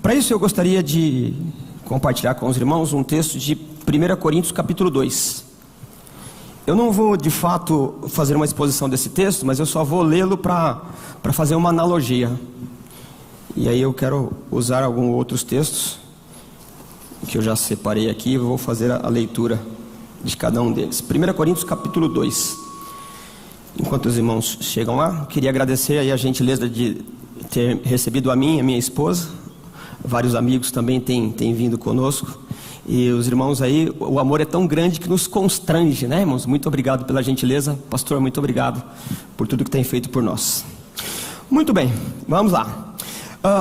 Para isso eu gostaria de compartilhar com os irmãos um texto de 1 Coríntios capítulo 2. Eu não vou de fato fazer uma exposição desse texto, mas eu só vou lê-lo para fazer uma analogia. E aí eu quero usar alguns outros textos que eu já separei aqui e vou fazer a leitura de cada um deles. 1 Coríntios capítulo 2. Enquanto os irmãos chegam lá, queria agradecer aí a gentileza de ter recebido a mim e a minha esposa. Vários amigos também têm vindo conosco. E os irmãos aí, o amor é tão grande que nos constrange, né, irmãos? Muito obrigado pela gentileza. Pastor, muito obrigado por tudo que tem feito por nós. Muito bem, vamos lá.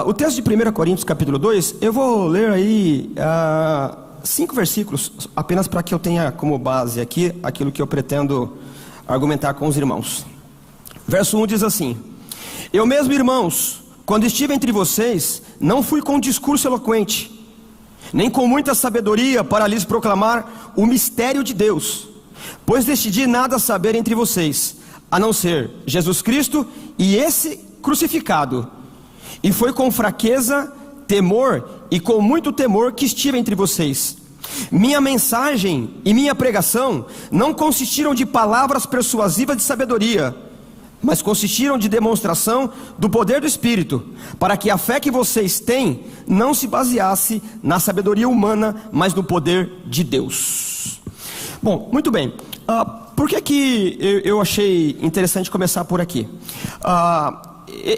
O texto de 1 Coríntios capítulo 2, eu vou ler aí 5 versículos, apenas para que eu tenha como base aqui aquilo que eu pretendo argumentar com os irmãos. Verso 1 diz assim: Eu mesmo, irmãos, quando estive entre vocês, não fui com discurso eloquente, nem com muita sabedoria para lhes proclamar o mistério de Deus, pois decidi nada saber entre vocês, a não ser Jesus Cristo e esse crucificado. E foi com fraqueza, temor e com muito temor que estive entre vocês. Minha mensagem e minha pregação não consistiram de palavras persuasivas de sabedoria, mas consistiram de demonstração do poder do Espírito, para que a fé que vocês têm não se baseasse na sabedoria humana, mas no poder de Deus. Bom, muito bem. Por que eu achei interessante começar por aqui?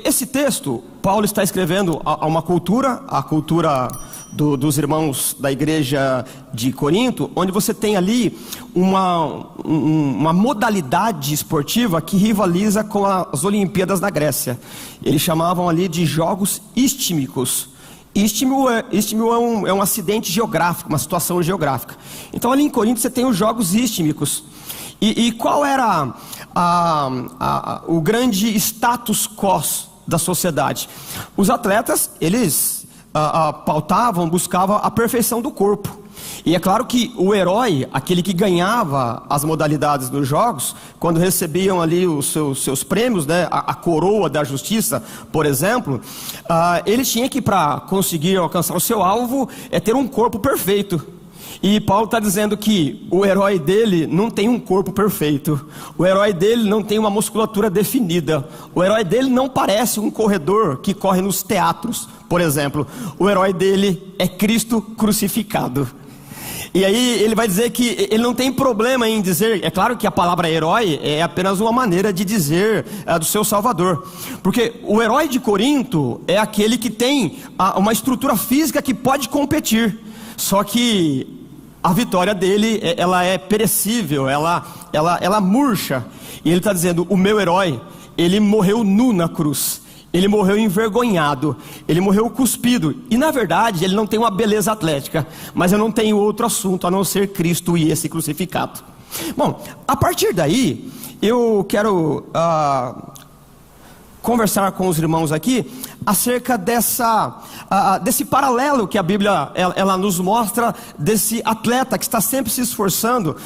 Esse texto, Paulo está escrevendo a uma cultura, a cultura dos irmãos da igreja de Corinto, onde você tem ali uma modalidade esportiva que rivaliza com as Olimpíadas da Grécia. Eles chamavam ali de jogos istmicos. Istmo é um acidente geográfico, uma situação geográfica. Então ali em Corinto você tem os jogos istmicos. E qual era o grande status quo da sociedade? Os atletas, eles buscavam a perfeição do corpo. E é claro que o herói, aquele que ganhava as modalidades dos jogos, quando recebiam ali os seus prêmios, né, a coroa da justiça, por exemplo, ele tinha que, para conseguir alcançar o seu alvo, ter um corpo perfeito. E Paulo está dizendo que o herói dele não tem um corpo perfeito, o herói dele não tem uma musculatura definida, o herói dele não parece um corredor que corre nos teatros, por exemplo. O herói dele é Cristo crucificado. E aí ele vai dizer que ele não tem problema em dizer, é claro que a palavra herói é apenas uma maneira de dizer do seu Salvador, porque o herói de Corinto é aquele que tem uma estrutura física que pode competir, só que a vitória dele, ela é perecível, ela murcha. E ele está dizendo, o meu herói, ele morreu nu na cruz, ele morreu envergonhado, ele morreu cuspido. E na verdade ele não tem uma beleza atlética, mas eu não tenho outro assunto a não ser Cristo e esse crucificado. Bom, a partir daí eu quero conversar com os irmãos aqui acerca desse paralelo que a Bíblia ela nos mostra, desse atleta que está sempre se esforçando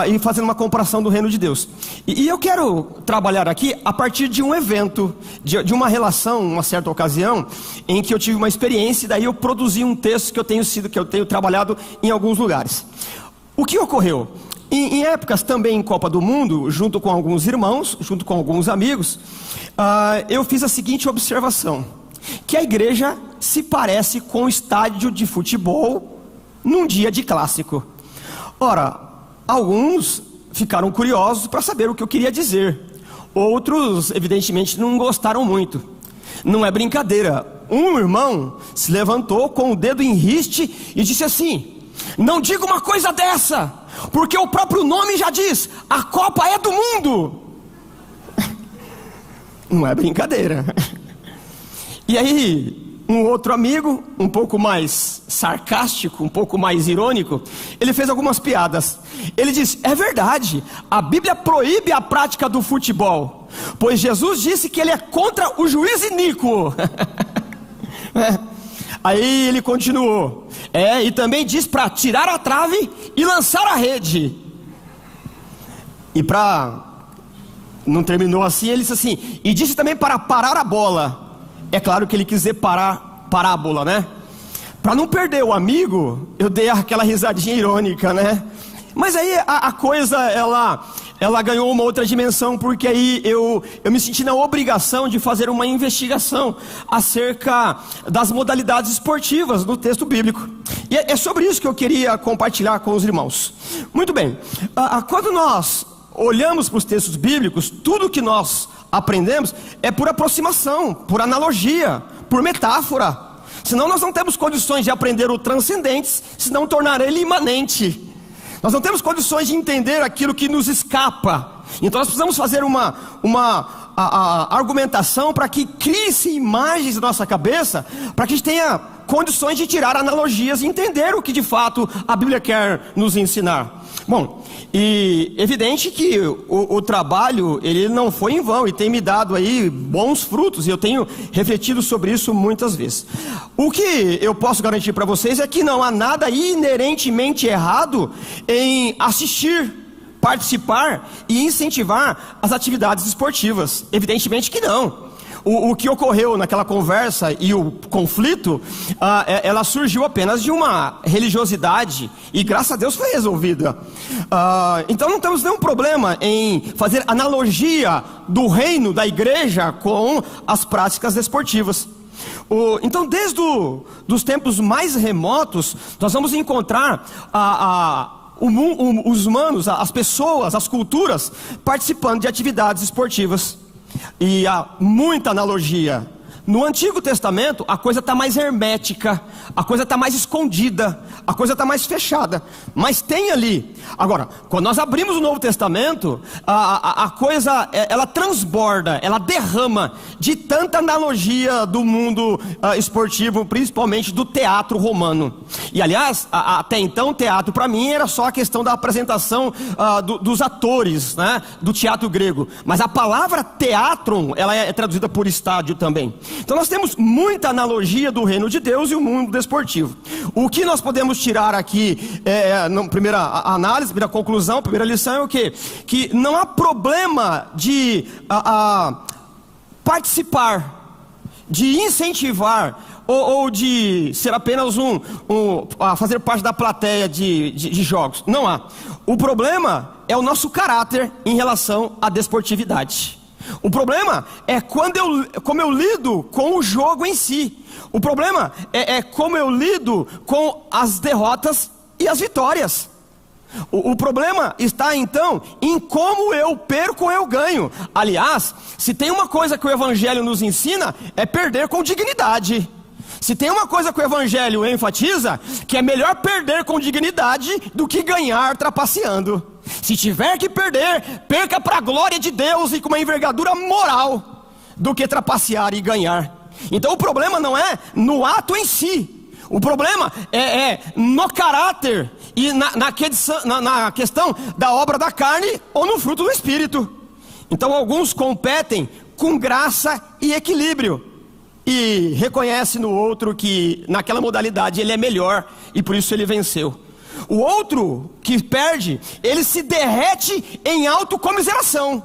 e fazendo uma comparação do reino de Deus. E eu quero trabalhar aqui a partir de um evento, de uma relação, uma certa ocasião em que eu tive uma experiência, e daí eu produzi um texto que eu tenho trabalhado em alguns lugares. O que ocorreu? Em épocas também em Copa do Mundo, junto com alguns irmãos, junto com alguns amigos, eu fiz a seguinte observação: que a igreja se parece com o estádio de futebol num dia de clássico. Ora, alguns ficaram curiosos para saber o que eu queria dizer, outros evidentemente não gostaram muito. Não é brincadeira, um irmão se levantou com o dedo em riste e disse assim: não diga uma coisa dessa, porque o próprio nome já diz, a Copa é do mundo. Não é brincadeira. E aí, um outro amigo, um pouco mais sarcástico, um pouco mais irônico, ele fez algumas piadas. Ele disse, é verdade, a Bíblia proíbe a prática do futebol, pois Jesus disse que ele é contra o juiz iníquo. Aí ele continuou, e também diz para tirar a trave e lançar a rede. E não terminou assim, ele disse assim, e disse também para parar a bola. É claro que ele quis dizer parábola, né? Para não perder o amigo, eu dei aquela risadinha irônica, né? Mas aí a coisa, ela ganhou uma outra dimensão, porque aí eu me senti na obrigação de fazer uma investigação acerca das modalidades esportivas no texto bíblico. E é sobre isso que eu queria compartilhar com os irmãos. Muito bem, quando nós olhamos para os textos bíblicos, tudo que nós aprendemos é por aproximação, por analogia, por metáfora. Senão nós não temos condições de aprender o transcendente, senão tornar ele imanente. Nós não temos condições de entender aquilo que nos escapa. Então nós precisamos fazer uma argumentação para que crie-se imagens na nossa cabeça, para que a gente tenha condições de tirar analogias e entender o que de fato a Bíblia quer nos ensinar. Bom, e evidente que o trabalho, ele não foi em vão e tem me dado aí bons frutos, e eu tenho refletido sobre isso muitas vezes. O que eu posso garantir para vocês é que não há nada inerentemente errado em assistir, participar e incentivar as atividades esportivas. Evidentemente que não. O que ocorreu naquela conversa e o conflito, ela surgiu apenas de uma religiosidade e graças a Deus foi resolvida. Então não temos nenhum problema em fazer analogia do reino da igreja com as práticas esportivas. Então desde os tempos mais remotos nós vamos encontrar os humanos, as pessoas, as culturas participando de atividades esportivas. E há muita analogia. No Antigo Testamento a coisa está mais hermética, a coisa está mais escondida, a coisa está mais fechada, mas tem ali. Agora, quando nós abrimos o Novo Testamento, a coisa, ela transborda, ela derrama de tanta analogia do mundo esportivo, principalmente do teatro romano. E aliás, até então, teatro para mim era só a questão da apresentação dos atores, né, do teatro grego. Mas a palavra teatron, ela é traduzida por estádio também. Então nós temos muita analogia do reino de Deus e o mundo desportivo. O que nós podemos tirar aqui, na primeira análise, primeira conclusão, primeira lição é o quê? Que não há problema de participar, de incentivar, ou de ser apenas fazer parte da plateia de jogos. Não há. O problema é o nosso caráter em relação à desportividade. O problema é como eu lido com o jogo em si. O problema é como eu lido com as derrotas e as vitórias. O problema está então em como eu perco ou eu ganho. Aliás, se tem uma coisa que o Evangelho nos ensina, é perder com dignidade. Se tem uma coisa que o Evangelho enfatiza, que é melhor perder com dignidade do que ganhar trapaceando. Se tiver que perder, perca para a glória de Deus e com uma envergadura moral, do que trapacear e ganhar. Então o problema não é no ato em si, o problema é no caráter e na questão da obra da carne ou no fruto do Espírito. Então alguns competem com graça e equilíbrio e reconhece no outro que naquela modalidade ele é melhor e por isso ele venceu. O outro que perde, ele se derrete em autocomiseração.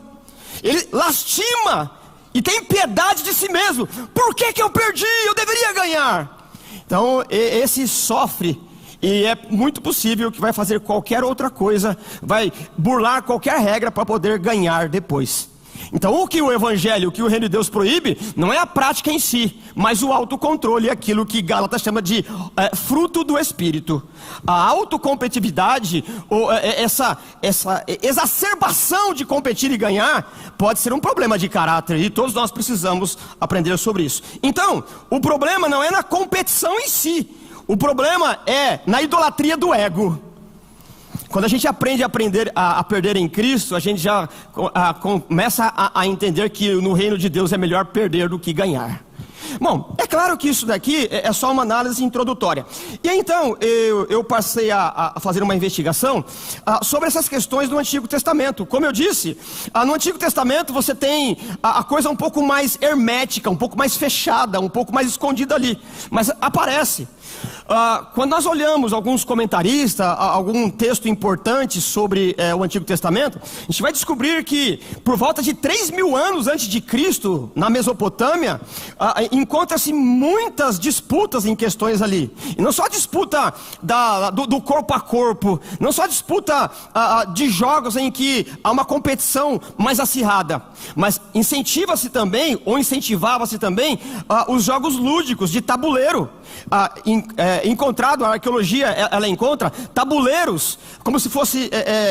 Ele lastima e tem piedade de si mesmo. Por que eu perdi? Eu deveria ganhar. Então esse sofre. E é muito possível que vai fazer qualquer outra coisa, vai burlar qualquer regra para poder ganhar depois. Então o que o Evangelho, o que o Reino de Deus proíbe, não é a prática em si, mas o autocontrole, aquilo que Gálatas chama de fruto do Espírito. A autocompetitividade, ou essa exacerbação de competir e ganhar, pode ser um problema de caráter, e todos nós precisamos aprender sobre isso. Então, o problema não é na competição em si, o problema é na idolatria do ego. Quando a gente aprende a perder em Cristo, a gente já começa a entender que no reino de Deus é melhor perder do que ganhar. Bom, é claro que isso daqui é só uma análise introdutória. E então eu passei a fazer uma investigação sobre essas questões do Antigo Testamento. Como eu disse, no Antigo Testamento você tem a coisa um pouco mais hermética, um pouco mais fechada, um pouco mais escondida ali. Mas aparece. Quando nós olhamos alguns comentaristas, algum texto importante sobre o Antigo Testamento, a gente vai descobrir que por volta de 3.000 anos antes de Cristo, na Mesopotâmia, encontra-se muitas disputas em questões ali. E não só disputa do corpo a corpo, não só disputa de jogos em que há uma competição mais acirrada, mas incentivava-se também os jogos lúdicos de tabuleiro. A arqueologia ela encontra tabuleiros como se fosse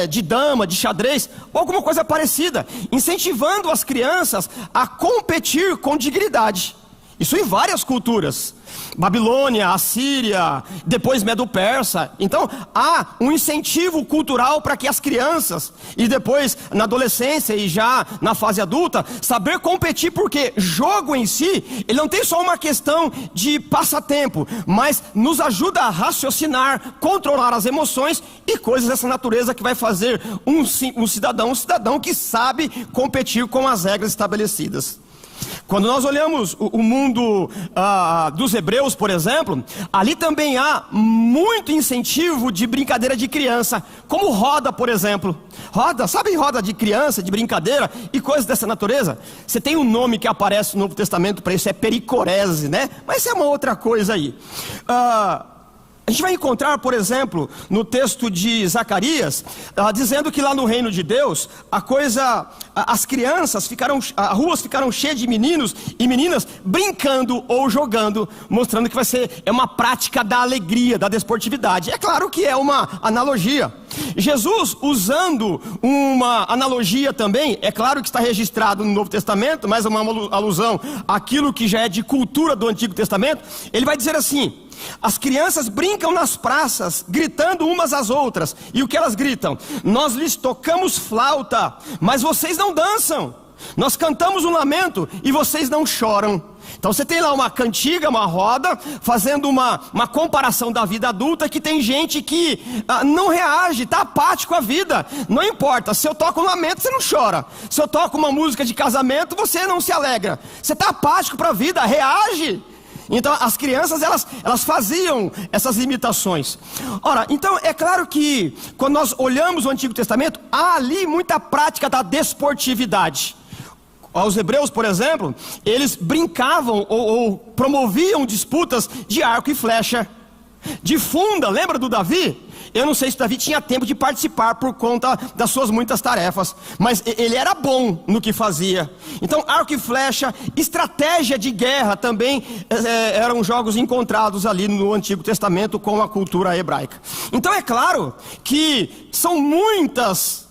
de dama, de xadrez ou alguma coisa parecida, incentivando as crianças a competir com dignidade. Isso em várias culturas: Babilônia, Assíria, depois Medo-Persa. Então há um incentivo cultural para que as crianças, e depois na adolescência e já na fase adulta, saber competir, porque jogo em si, ele não tem só uma questão de passatempo, mas nos ajuda a raciocinar, controlar as emoções e coisas dessa natureza, que vai fazer um cidadão que sabe competir com as regras estabelecidas. Quando nós olhamos o mundo dos hebreus, por exemplo, ali também há muito incentivo de brincadeira de criança, como roda, por exemplo. Roda, sabe roda de criança, de brincadeira e coisas dessa natureza? Você tem um nome que aparece no Novo Testamento para isso, é pericorese, né? Mas isso é uma outra coisa aí. A gente vai encontrar, por exemplo, no texto de Zacarias, dizendo que lá no reino de Deus, as crianças as ruas ficaram cheias de meninos e meninas brincando ou jogando, mostrando que é uma prática da alegria, da desportividade. É claro que é uma analogia. Jesus, usando uma analogia também, é claro que está registrado no Novo Testamento, mas é uma alusão àquilo que já é de cultura do Antigo Testamento. Ele vai dizer assim: as crianças brincam nas praças, gritando umas às outras. E o que elas gritam? Nós lhes tocamos flauta, mas vocês não dançam. Nós cantamos um lamento e vocês não choram. Então você tem lá uma cantiga, uma roda, fazendo uma comparação da vida adulta, que tem gente que não reage, está apático à vida. Não importa, se eu toco um lamento, você não chora. Se eu toco uma música de casamento, você não se alegra. Você está apático para a vida, reage. Então as crianças elas faziam essas imitações. Ora, então é claro que quando nós olhamos o Antigo Testamento, há ali muita prática da desportividade. Os hebreus, por exemplo, eles brincavam ou promoviam disputas de arco e flecha, de funda. Lembra do Davi? Eu não sei se Davi tinha tempo de participar por conta das suas muitas tarefas, mas ele era bom no que fazia. Então arco e flecha, estratégia de guerra também eram jogos encontrados ali no Antigo Testamento com a cultura hebraica. Então é claro que são muitos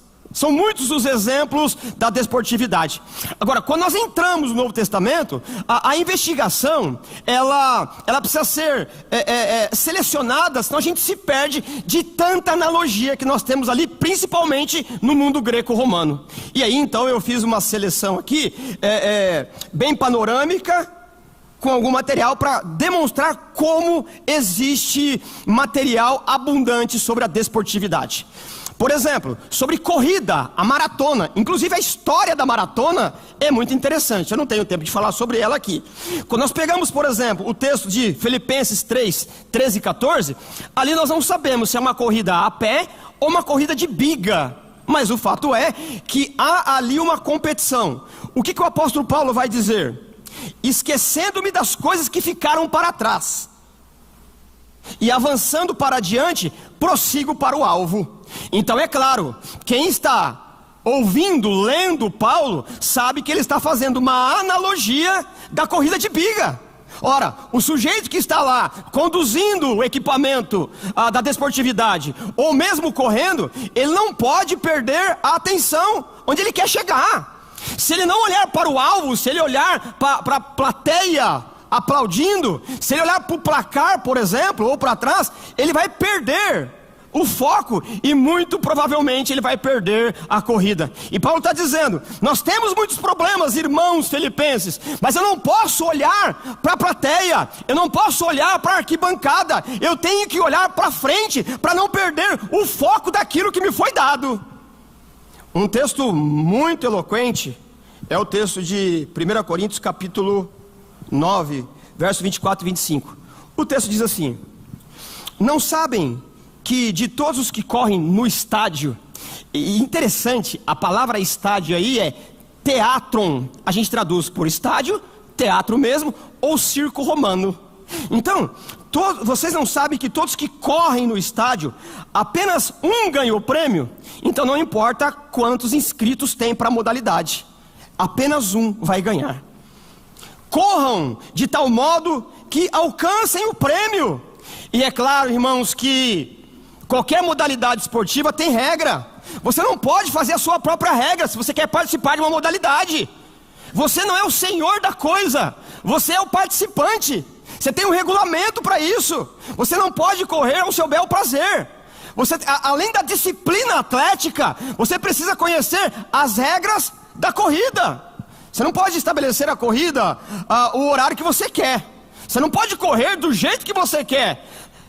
os exemplos da desportividade. Agora, quando nós entramos no Novo Testamento, a investigação ela precisa ser selecionada, senão a gente se perde de tanta analogia que nós temos ali, principalmente no mundo greco-romano. E aí então eu fiz uma seleção aqui bem panorâmica, com algum material para demonstrar como existe material abundante sobre a desportividade. Por exemplo, sobre corrida, a maratona. Inclusive a história da maratona é muito interessante. Eu não tenho tempo de falar sobre ela aqui. Quando nós pegamos, por exemplo, o texto de Filipenses 3, 13 e 14, ali nós não sabemos se é uma corrida a pé ou uma corrida de biga. Mas o fato é que há ali uma competição. O que o apóstolo Paulo vai dizer? Esquecendo-me das coisas que ficaram para trás e avançando para adiante, prossigo para o alvo. Então é claro, quem está ouvindo, lendo Paulo, sabe que ele está fazendo uma analogia da corrida de biga. Ora, o sujeito que está lá conduzindo o equipamento da desportividade, ou mesmo correndo, ele não pode perder a atenção onde ele quer chegar. Se ele não olhar para o alvo, se ele olhar para a plateia aplaudindo, se ele olhar para o placar, por exemplo, ou para trás, ele vai perder o foco e muito provavelmente ele vai perder a corrida. E Paulo está dizendo: nós temos muitos problemas, irmãos filipenses, mas eu não posso olhar para a plateia, eu não posso olhar para a arquibancada, eu tenho que olhar para frente para não perder o foco daquilo que me foi dado. Um texto muito eloquente é o texto de 1 Coríntios capítulo 9, verso 24 e 25. O texto diz assim: não sabem que de todos os que correm no estádio, e interessante, a palavra estádio aí é teatron, a gente traduz por estádio, teatro mesmo, ou circo romano. Então, vocês não sabem que todos que correm no estádio, apenas um ganhou o prêmio? Então não importa quantos inscritos tem para a modalidade, apenas um vai ganhar. Corram de tal modo que alcancem o prêmio. E é claro, irmãos, que qualquer modalidade esportiva tem regra. Você não pode fazer a sua própria regra se você quer participar de uma modalidade. Você não é o senhor da coisa, você é o participante. Você tem um regulamento para isso. Você não pode correr ao seu bel prazer. Você, além da disciplina atlética, você precisa conhecer as regras da corrida. Você não pode estabelecer a corrida, o horário que você quer. Você não pode correr do jeito que você quer.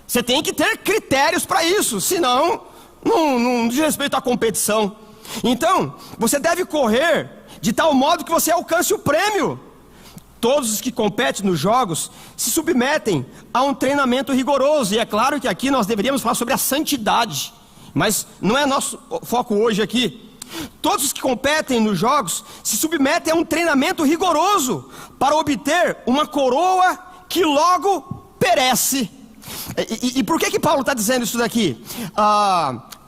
Você tem que ter critérios para isso, senão não diz respeito à competição. Então, você deve correr de tal modo que você alcance o prêmio. Todos os que competem nos jogos se submetem a um treinamento rigoroso. E é claro que aqui nós deveríamos falar sobre a santidade, mas não é nosso foco hoje aqui. Todos os que competem nos jogos se submetem a um treinamento rigoroso para obter uma coroa que logo perece. E por que Paulo está dizendo isso daqui?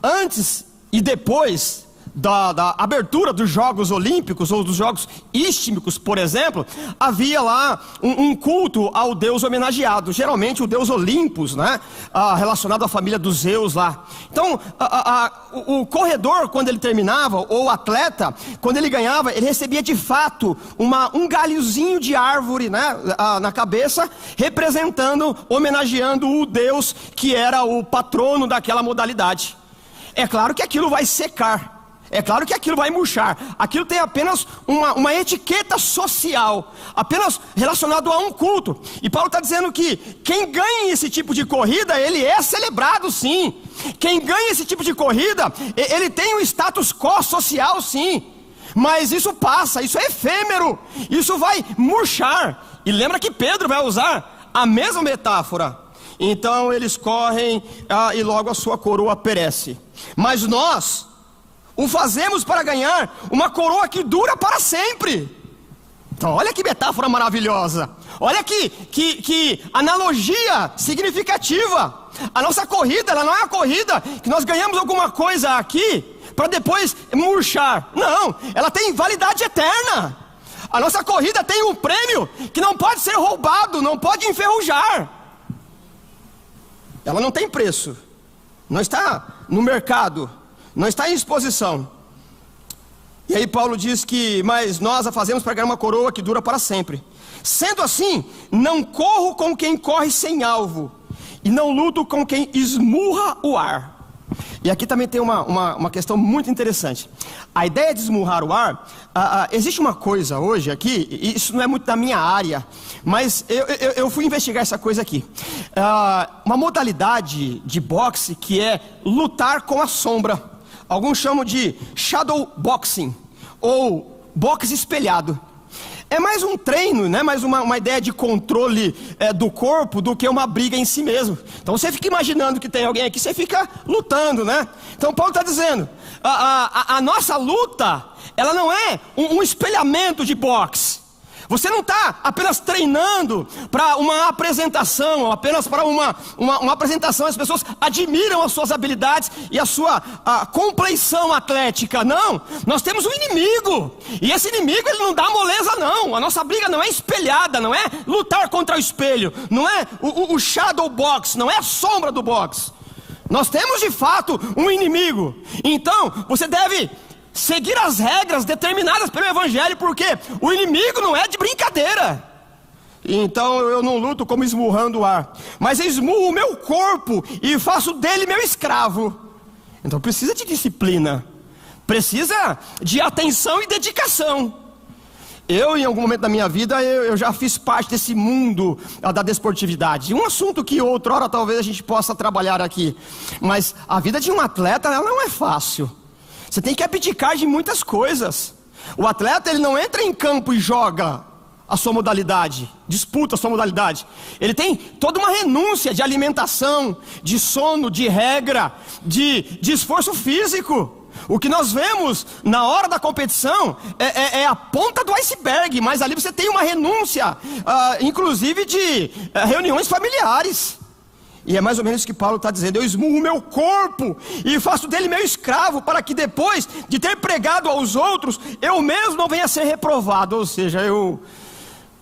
Antes e depois da abertura dos Jogos Olímpicos ou dos Jogos Istmicos, por exemplo, havia lá um culto ao deus homenageado, geralmente o deus Olympus, né? Relacionado à família dos Zeus lá. Então, o corredor, quando ele terminava, ou o atleta, quando ele ganhava, ele recebia de fato um galhozinho de árvore, né? Na cabeça, representando, homenageando o deus que era o patrono daquela modalidade. É claro que aquilo vai secar. É claro que aquilo vai murchar. Aquilo tem apenas uma etiqueta social, apenas relacionado a um culto. E Paulo está dizendo que quem ganha esse tipo de corrida, ele é celebrado sim. Quem ganha esse tipo de corrida, ele tem um status quo social sim. Mas isso passa, isso é efêmero, isso vai murchar. E lembra que Pedro vai usar a mesma metáfora. Então eles correm e logo a sua coroa perece. Mas nós o fazemos para ganhar uma coroa que dura para sempre. Então olha que metáfora maravilhosa. Olha que analogia significativa. A nossa corrida, ela não é a corrida que nós ganhamos alguma coisa aqui para depois murchar. Não, ela tem validade eterna. A nossa corrida tem um prêmio que não pode ser roubado, não pode enferrujar. Ela não tem preço, não está no mercado, não está em exposição. E aí Paulo diz que, mas nós a fazemos para ganhar uma coroa que dura para sempre. Sendo assim, não corro com quem corre sem alvo, e não luto com quem esmurra o ar. E aqui também tem uma questão muito interessante. A ideia de esmurrar o ar, existe uma coisa hoje aqui, e isso não é muito da minha área, mas eu fui investigar essa coisa aqui. Uma modalidade de boxe que é lutar com a sombra. Alguns chamam de shadow boxing, ou boxe espelhado. É mais um treino, né? Mais uma ideia de controle do corpo do que uma briga em si mesmo. Então você fica imaginando que tem alguém aqui, você fica lutando, né? Então Paulo está dizendo, a nossa luta, ela não é um espelhamento de boxe. Você não está apenas treinando para uma apresentação, apenas para uma apresentação. As pessoas admiram as suas habilidades e a sua compleição atlética. Não, nós temos um inimigo. E esse inimigo, ele não dá moleza não. A nossa briga não é espelhada, não é lutar contra o espelho. Não é o shadow box, não é a sombra do boxe. Nós temos de fato um inimigo. Então, você deve seguir as regras determinadas pelo Evangelho, porque o inimigo não é de brincadeira. Então eu não luto como esmurrando o ar, mas eu esmurro o meu corpo e faço dele meu escravo. Então precisa de disciplina, precisa de atenção e dedicação. Eu, em algum momento da minha vida, eu já fiz parte desse mundo da desportividade. Um assunto que outrora talvez a gente possa trabalhar aqui. Mas a vida de um atleta, ela não é fácil. Você tem que abdicar de muitas coisas. O atleta, ele não entra em campo e joga a sua modalidade, disputa a sua modalidade. Ele tem toda uma renúncia de alimentação, de sono, de regra, de esforço físico. O que nós vemos na hora da competição é a ponta do iceberg, mas ali você tem uma renúncia, inclusive de reuniões familiares. E é mais ou menos isso que Paulo está dizendo: eu esmurro o meu corpo e faço dele meu escravo, para que depois de ter pregado aos outros, eu mesmo não venha a ser reprovado, ou seja, eu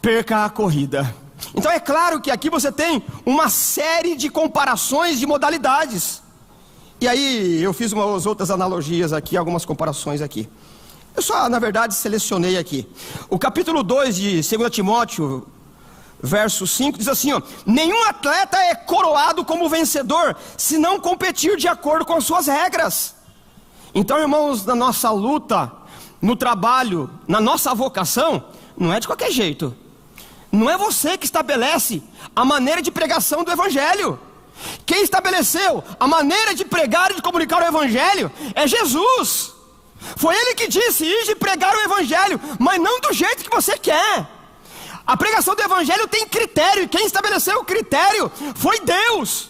perca a corrida. Então é claro que aqui você tem uma série de comparações de modalidades. E aí eu fiz umas outras analogias aqui, algumas comparações aqui. Eu só, na verdade, selecionei aqui. O capítulo 2 de 2 Timóteo, verso 5, diz assim, ó: nenhum atleta é coroado como vencedor, se não competir de acordo com as suas regras. Então, irmãos, na nossa luta, no trabalho, na nossa vocação, não é de qualquer jeito. Não é você que estabelece a maneira de pregação do Evangelho. Quem estabeleceu a maneira de pregar e de comunicar o Evangelho é Jesus. Foi Ele que disse: ide pregar o Evangelho, mas não do jeito que você quer. A pregação do Evangelho tem critério, e quem estabeleceu o critério foi Deus.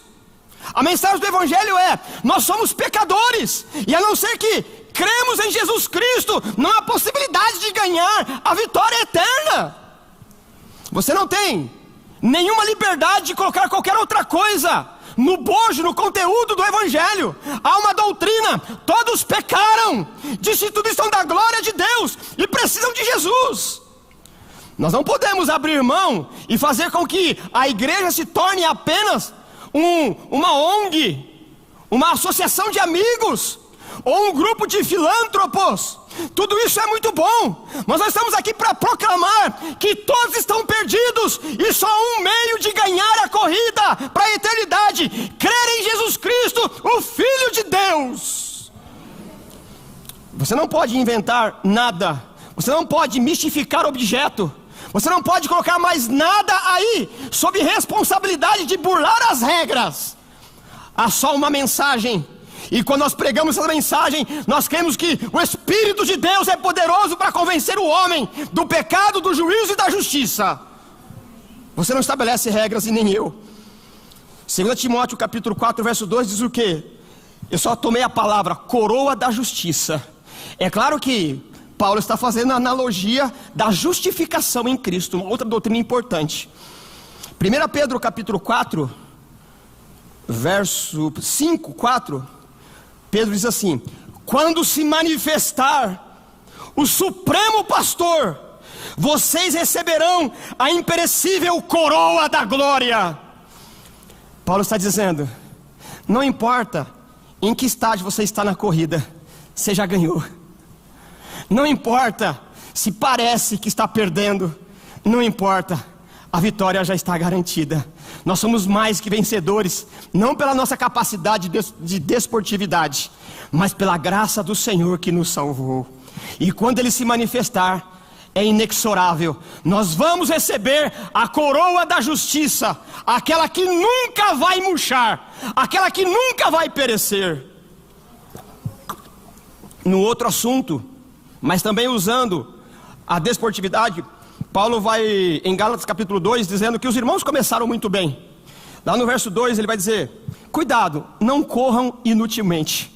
A mensagem do Evangelho é: nós somos pecadores, e a não ser que cremos em Jesus Cristo, não há possibilidade de ganhar a vitória eterna. Você não tem nenhuma liberdade de colocar qualquer outra coisa no bojo, no conteúdo do Evangelho. Há uma doutrina: todos pecaram, destituição da glória de Deus e precisam de Jesus. Nós não podemos abrir mão e fazer com que a igreja se torne apenas uma ONG, uma associação de amigos, ou um grupo de filântropos. Tudo isso é muito bom, mas nós estamos aqui para proclamar que todos estão perdidos e só um meio de ganhar a corrida para a eternidade: crer em Jesus Cristo, o Filho de Deus. Você não pode inventar nada, você não pode mistificar objeto, você não pode colocar mais nada aí sob responsabilidade de burlar as regras. Há só uma mensagem, e quando nós pregamos essa mensagem, nós cremos que o Espírito de Deus é poderoso para convencer o homem do pecado, do juízo e da justiça. Você não estabelece regras e nem eu. 2 Timóteo capítulo 4 verso 2 diz o quê? Eu só tomei a palavra coroa da justiça. É claro que Paulo está fazendo a analogia da justificação em Cristo, uma outra doutrina importante. 1 Pedro capítulo 4 verso 5, 4, Pedro diz assim: quando se manifestar o Supremo Pastor, vocês receberão a imperecível coroa da glória. Paulo está dizendo: não importa em que estágio você está na corrida, você já ganhou. Não importa se parece que está perdendo, não importa, a vitória já está garantida. Nós somos mais que vencedores, não pela nossa capacidade de desportividade, mas pela graça do Senhor que nos salvou. E quando Ele se manifestar, é inexorável, nós vamos receber a coroa da justiça, aquela que nunca vai murchar, aquela que nunca vai perecer. No outro assunto, mas também usando a desportividade, Paulo vai em Gálatas capítulo 2 dizendo que os irmãos começaram muito bem. Lá no verso 2 ele vai dizer: cuidado, não corram inutilmente.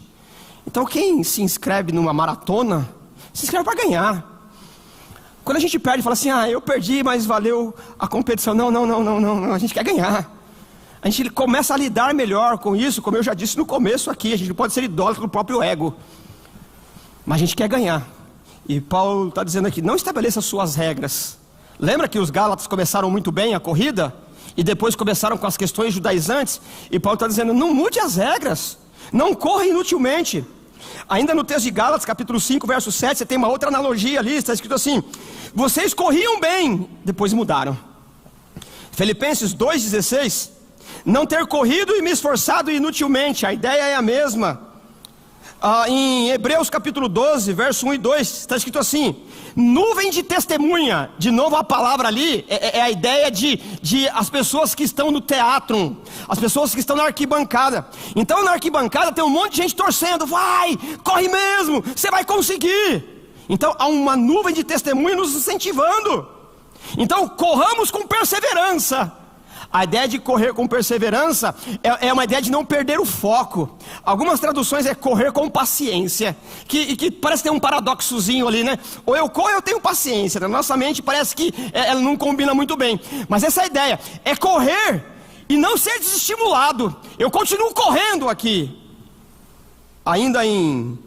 Então quem se inscreve numa maratona, se inscreve para ganhar. Quando a gente perde, fala assim: eu perdi, mas valeu a competição. Não, a gente quer ganhar. A gente começa a lidar melhor com isso, como eu já disse no começo aqui. A gente não pode ser idólatra do próprio ego, mas a gente quer ganhar. E Paulo está dizendo aqui: não estabeleça suas regras. Lembra que os Gálatas começaram muito bem a corrida? E depois começaram com as questões judaizantes? E Paulo está dizendo: não mude as regras, não corra inutilmente. Ainda no texto de Gálatas, capítulo 5, verso 7, você tem uma outra analogia ali, está escrito assim: vocês corriam bem, depois mudaram. Filipenses 2,16: não ter corrido e me esforçado inutilmente. A ideia é a mesma. Em Hebreus capítulo 12, verso 1 e 2, está escrito assim: nuvem de testemunha. De novo a palavra ali é a ideia de as pessoas que estão no teatro, as pessoas que estão na arquibancada. Então na arquibancada tem um monte de gente torcendo: vai, corre mesmo, você vai conseguir. Então há uma nuvem de testemunha nos incentivando. Então corramos com perseverança. A ideia de correr com perseverança é uma ideia de não perder o foco. Algumas traduções é correr com paciência, que parece ter um paradoxozinho ali, né? Ou eu corro ou eu tenho paciência. Na nossa mente parece que ela não combina muito bem. Mas essa é a ideia, é correr e não ser desestimulado. Eu continuo correndo aqui. Ainda em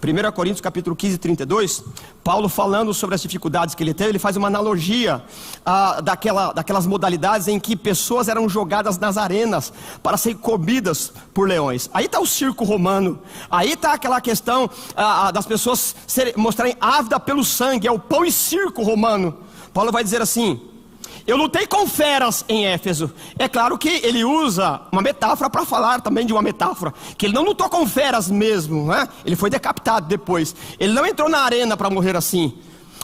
1 Coríntios capítulo 15, 32, Paulo falando sobre as dificuldades que ele teve, ele faz uma analogia daquelas modalidades em que pessoas eram jogadas nas arenas para serem comidas por leões. Aí está o circo romano, aí está aquela questão das pessoas mostrarem ávida pelo sangue, é o pão e circo romano. Paulo vai dizer assim: eu lutei com feras em Éfeso. É claro que ele usa uma metáfora para falar também de uma metáfora, que ele não lutou com feras mesmo, né? Ele foi decapitado depois. Ele não entrou na arena para morrer assim.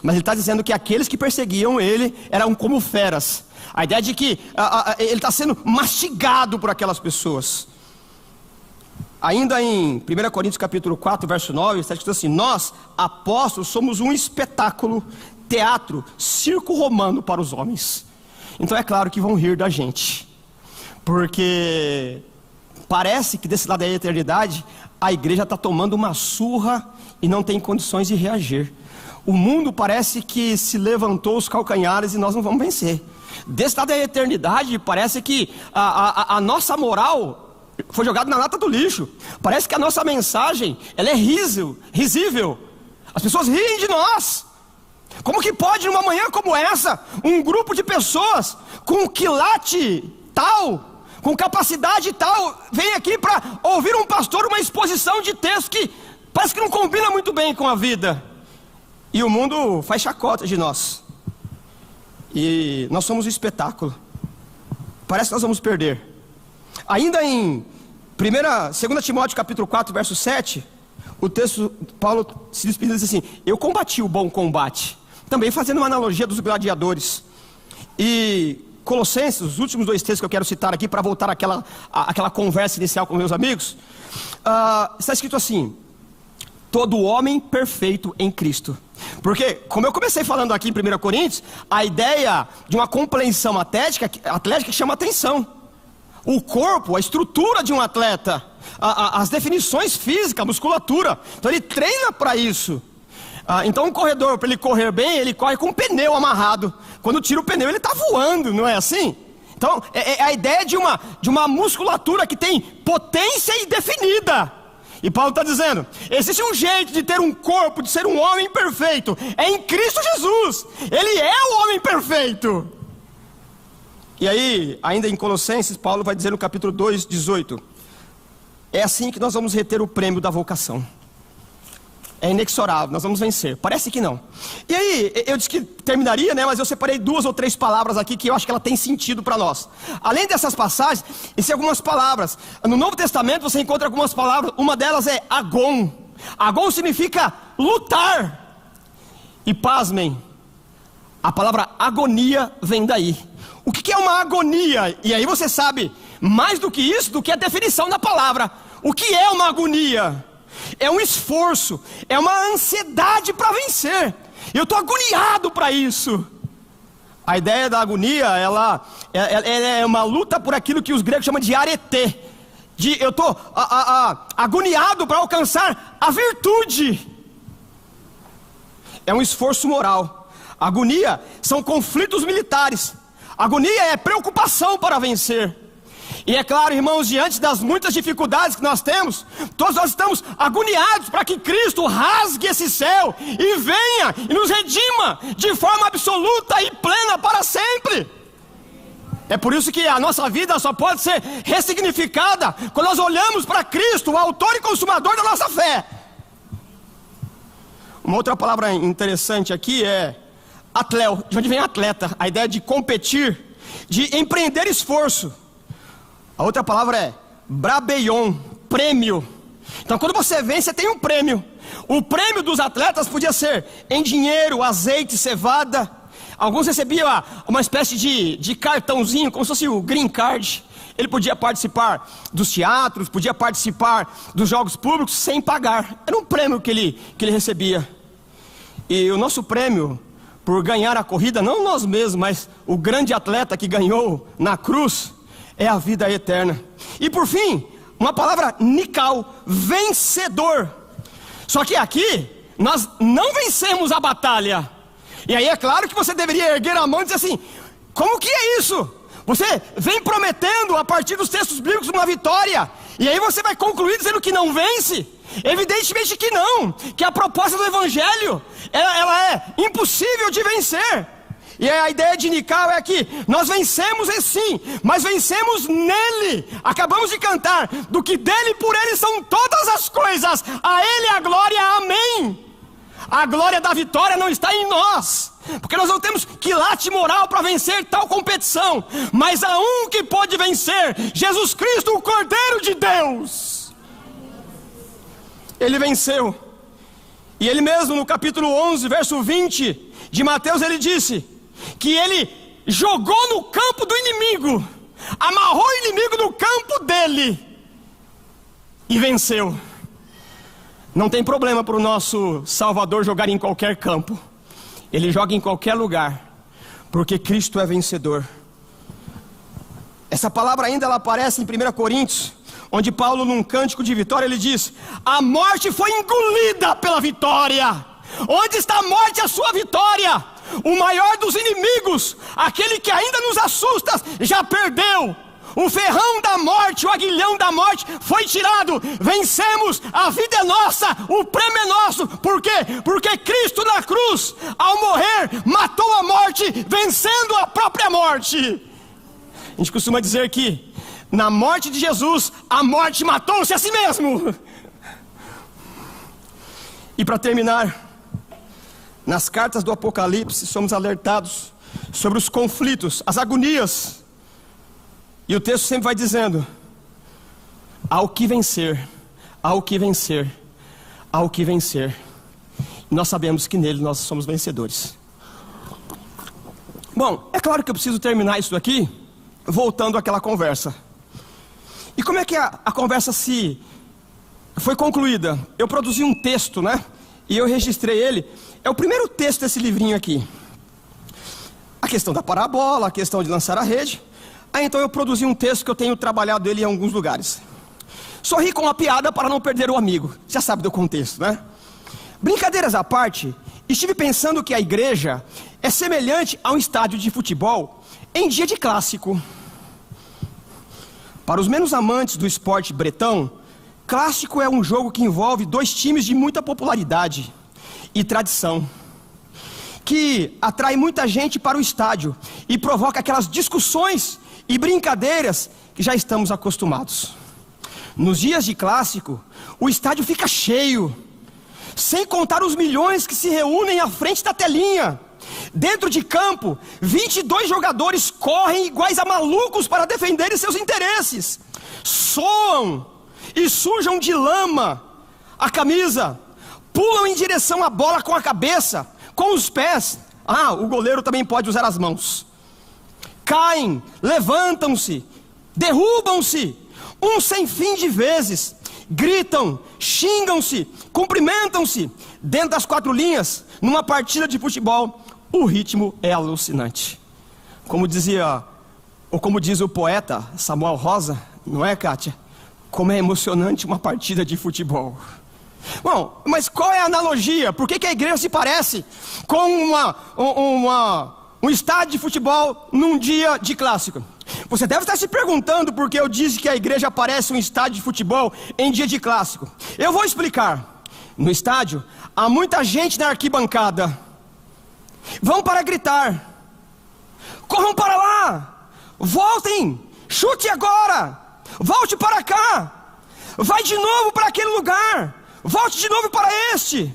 Mas ele está dizendo que aqueles que perseguiam ele eram como feras. A ideia de que ele está sendo mastigado por aquelas pessoas. Ainda em 1 Coríntios capítulo 4, verso 9, está escrito assim: nós, apóstolos, somos um espetáculo, teatro, circo romano para os homens. Então é claro que vão rir da gente, porque parece que desse lado da eternidade a igreja está tomando uma surra e não tem condições de reagir. O mundo parece que se levantou os calcanhares e nós não vamos vencer. Desse lado da eternidade parece que a nossa moral foi jogada na lata do lixo. Parece que a nossa mensagem ela é risível. As pessoas riem de nós. Como que pode numa manhã como essa, um grupo de pessoas com quilate tal, com capacidade tal, vem aqui para ouvir um pastor, uma exposição de texto que parece que não combina muito bem com a vida. E o mundo faz chacota de nós. E nós somos um espetáculo. Parece que nós vamos perder. Ainda em 2 Timóteo capítulo 4, verso 7, o texto, Paulo se despedindo diz assim: eu combati o bom combate. Também fazendo uma analogia dos gladiadores. E Colossenses, os últimos dois textos que eu quero citar aqui, para voltar àquela conversa inicial com meus amigos, está escrito assim: todo homem perfeito em Cristo. Porque, como eu comecei falando aqui em 1 Coríntios, a ideia de uma compreensão atlética que chama atenção. O corpo, a estrutura de um atleta, as definições físicas, a musculatura. Então ele treina para isso. Então um corredor, para ele correr bem, ele corre com o pneu amarrado. Quando tira o pneu ele está voando, não é assim? Então é a ideia de uma musculatura que tem potência e definida. E Paulo está dizendo: existe um jeito de ter um corpo, de ser um homem perfeito, é em Cristo Jesus. Ele é o homem perfeito. E aí, ainda em Colossenses, Paulo vai dizer no capítulo 2, 18: é assim que nós vamos reter o prêmio da vocação. É inexorável, nós vamos vencer. Parece que não. E aí, eu disse que terminaria, né? Mas eu separei 2 ou 3 palavras aqui que eu acho que ela tem sentido para nós. Além dessas passagens, existem algumas palavras. No Novo Testamento você encontra algumas palavras. Uma delas é agon. Agon significa lutar. E pasmem, a palavra agonia vem daí. O que é uma agonia? E aí você sabe mais do que isso, do que a definição da palavra. O que é uma agonia? É um esforço, é uma ansiedade para vencer. Eu estou agoniado para isso. A ideia da agonia, ela é uma luta por aquilo que os gregos chamam de arete. Eu estou agoniado para alcançar a virtude. É um esforço moral. Agonia são conflitos militares. Agonia é preocupação para vencer. E é claro, irmãos, diante das muitas dificuldades que nós temos, todos nós estamos agoniados para que Cristo rasgue esse céu e venha e nos redima de forma absoluta e plena para sempre. É por isso que a nossa vida só pode ser ressignificada quando nós olhamos para Cristo, o autor e consumador da nossa fé. Uma outra palavra interessante aqui é atleo, de onde vem atleta, a ideia de competir, de empreender esforço. A outra palavra é brabeion, prêmio. Então quando você vence, você tem um prêmio. O prêmio dos atletas podia ser em dinheiro, azeite, cevada. Alguns recebiam uma espécie de cartãozinho, como se fosse o green card. Ele podia participar dos teatros, podia participar dos jogos públicos sem pagar. Era um prêmio que ele recebia. E o nosso prêmio por ganhar a corrida, não nós mesmos, mas o grande atleta que ganhou na cruz, é a vida eterna. E por fim, uma palavra nikal, vencedor. Só que aqui, nós não vencemos a batalha. E aí é claro que você deveria erguer a mão e dizer assim: como que é isso? Você vem prometendo a partir dos textos bíblicos uma vitória, e aí você vai concluir dizendo que não vence? Evidentemente que não, que a proposta do Evangelho, ela é impossível de vencer. E a ideia de nikal é que nós vencemos sim, mas vencemos nele. Acabamos de cantar: do que dele e por ele são todas as coisas, a ele a glória, amém. A glória da vitória não está em nós, porque nós não temos quilate moral para vencer tal competição, mas há um que pode vencer: Jesus Cristo, o Cordeiro de Deus. Ele venceu. E ele mesmo, no capítulo 11, verso 20 de Mateus, ele disse que ele jogou no campo do inimigo, amarrou o inimigo no campo dele e venceu. Não tem problema para o nosso Salvador jogar em qualquer campo. Ele joga em qualquer lugar, porque Cristo é vencedor. Essa palavra ainda ela aparece em 1 Coríntios, onde Paulo, num cântico de vitória, ele diz: a morte foi engolida pela vitória. Onde está a morte, a sua vitória? O maior dos inimigos, aquele que ainda nos assusta, já perdeu. O ferrão da morte, o aguilhão da morte foi tirado. Vencemos, a vida é nossa, o prêmio é nosso. Por quê? Porque Cristo na cruz, ao morrer, matou a morte, vencendo a própria morte. A gente costuma dizer que na morte de Jesus, a morte matou-se a si mesmo. E para terminar, nas cartas do Apocalipse somos alertados sobre os conflitos, as agonias. E o texto sempre vai dizendo: ao que vencer, ao que vencer, ao que vencer. E nós sabemos que nele nós somos vencedores. Bom, é claro que eu preciso terminar isso aqui voltando àquela conversa. E como é que a conversa foi concluída? Eu produzi um texto, né? E eu registrei ele. É o primeiro texto desse livrinho aqui. A questão da parábola, a questão de lançar a rede. Aí então eu produzi um texto que eu tenho trabalhado ele em alguns lugares. Sorri com a piada para não perder o amigo. Já sabe do contexto, né? Brincadeiras à parte, estive pensando que a igreja é semelhante a um estádio de futebol em dia de clássico. Para os menos amantes do esporte bretão, clássico é um jogo que envolve dois times de muita popularidade e tradição, que atrai muita gente para o estádio e provoca aquelas discussões e brincadeiras que já estamos acostumados. Nos dias de clássico, o estádio fica cheio, sem contar os milhões que se reúnem à frente da telinha. Dentro de campo, 22 jogadores correm iguais a malucos para defenderem seus interesses. Soam e sujam de lama a camisa, pulam em direção à bola com a cabeça, com os pés. O goleiro também pode usar as mãos. Caem, levantam-se, derrubam-se, um sem fim de vezes. Gritam, xingam-se, cumprimentam-se. Dentro das quatro linhas, numa partida de futebol, o ritmo é alucinante. Como dizia, ou como diz o poeta Samuel Rosa, não é, Kátia? Como é emocionante uma partida de futebol. Bom, mas qual é a analogia? Por que a igreja se parece com um estádio de futebol num dia de clássico? Você deve estar se perguntando por que eu disse que a igreja parece um estádio de futebol em dia de clássico. Eu vou explicar. No estádio, há muita gente na arquibancada. Vão para gritar. Corram para lá. Voltem. Chute agora. Volte para cá. Vai de novo para aquele lugar. Volte de novo para este.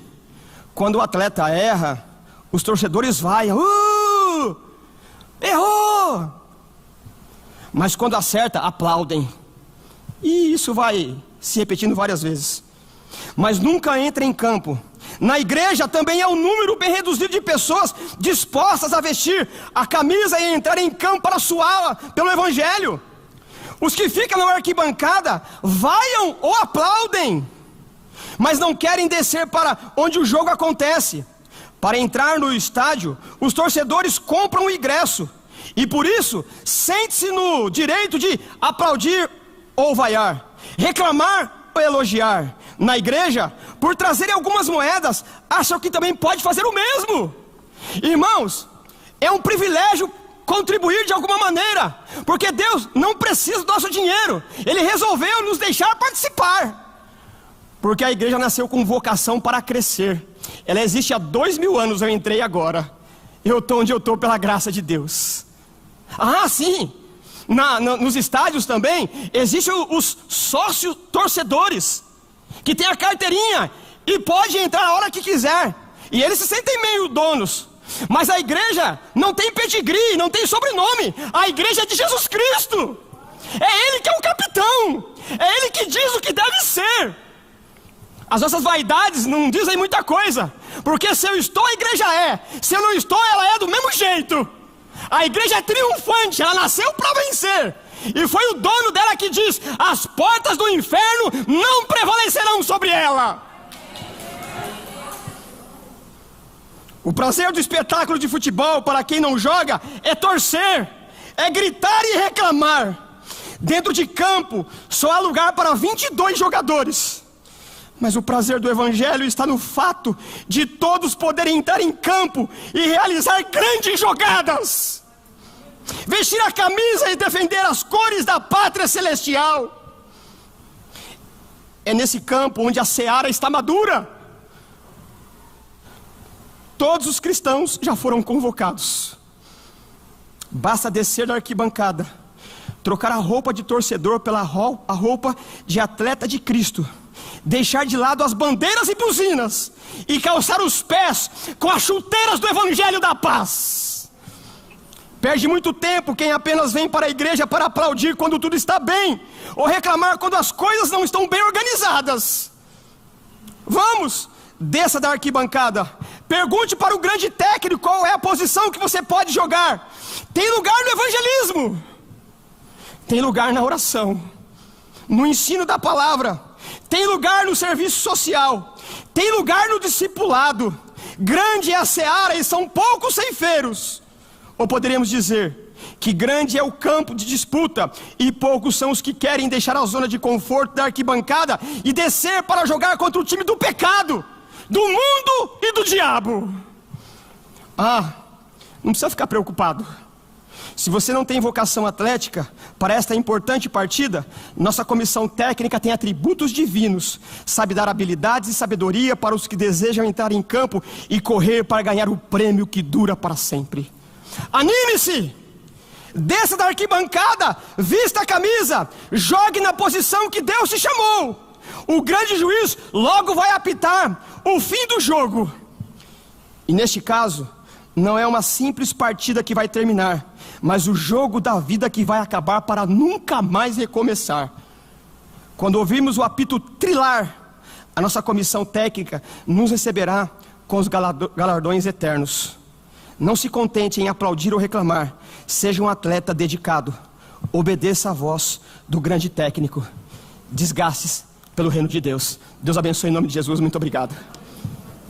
Quando o atleta erra, os torcedores vaiam. Errou! Mas quando acerta, aplaudem. E isso vai se repetindo várias vezes. Mas nunca entra em campo. Na igreja também há um número bem reduzido de pessoas dispostas a vestir a camisa e entrar em campo para suá-la pelo Evangelho. Os que ficam na arquibancada vaiam ou aplaudem, mas não querem descer para onde o jogo acontece, Para entrar no estádio, os torcedores compram o ingresso e por isso sente-se no direito de aplaudir ou vaiar, reclamar ou elogiar. Na igreja, por trazerem algumas moedas, acham que também pode fazer o mesmo. Irmãos, é um privilégio contribuir de alguma maneira, porque Deus não precisa do nosso dinheiro. Ele resolveu nos deixar participar, porque a igreja nasceu com vocação para crescer. Ela existe há 2000 anos, eu entrei agora. Eu estou onde eu estou pela graça de Deus. Ah, sim, nos estádios também existem os sócios torcedores, que tem a carteirinha e pode entrar a hora que quiser, e eles se sentem meio donos. Mas a igreja não tem pedigree, não tem sobrenome. A igreja é de Jesus Cristo. É Ele que é o capitão, é Ele que diz o que deve ser. As nossas vaidades não dizem muita coisa, porque se eu estou, a igreja é. Se eu não estou, ela é do mesmo jeito. A igreja é triunfante, ela nasceu para vencer. E foi o dono dela que diz: as portas do inferno não prevalecerão sobre ela. O prazer do espetáculo de futebol, para quem não joga, é torcer, é gritar e reclamar. Dentro de campo, só há lugar para 22 jogadores. Mas o prazer do evangelho está no fato de todos poderem entrar em campo e realizar grandes jogadas, vestir a camisa e defender as cores da pátria celestial. É nesse campo onde a seara está madura. Todos os cristãos já foram convocados. Basta descer da arquibancada, trocar a roupa de torcedor pela a roupa de atleta de Cristo, deixar de lado as bandeiras e buzinas e calçar os pés com as chuteiras do evangelho da paz. Perde muito tempo quem apenas vem para a igreja para aplaudir quando tudo está bem, ou reclamar quando as coisas não estão bem organizadas. Vamos, desça da arquibancada, pergunte para o grande técnico qual é a posição que você pode jogar. Tem lugar no evangelismo, tem lugar na oração, no ensino da palavra, tem lugar no serviço social, tem lugar no discipulado. Grande é a seara e são poucos ceifeiros. Ou poderíamos dizer que grande é o campo de disputa e poucos são os que querem deixar a zona de conforto da arquibancada e descer para jogar contra o time do pecado, do mundo e do diabo. Não precisa ficar preocupado. Se você não tem vocação atlética para esta importante partida, nossa comissão técnica tem atributos divinos, sabe dar habilidades e sabedoria para os que desejam entrar em campo e correr para ganhar o prêmio que dura para sempre. Anime-se! Desça da arquibancada, vista a camisa, jogue na posição que Deus te chamou. O grande juiz logo vai apitar o fim do jogo. E neste caso, não é uma simples partida que vai terminar, mas o jogo da vida que vai acabar para nunca mais recomeçar. Quando ouvirmos o apito trilar, a nossa comissão técnica nos receberá com os galardões eternos. Não se contente em aplaudir ou reclamar. Seja um atleta dedicado. Obedeça a voz do grande técnico. Desgaste-se pelo reino de Deus. Deus abençoe em nome de Jesus. Muito obrigado.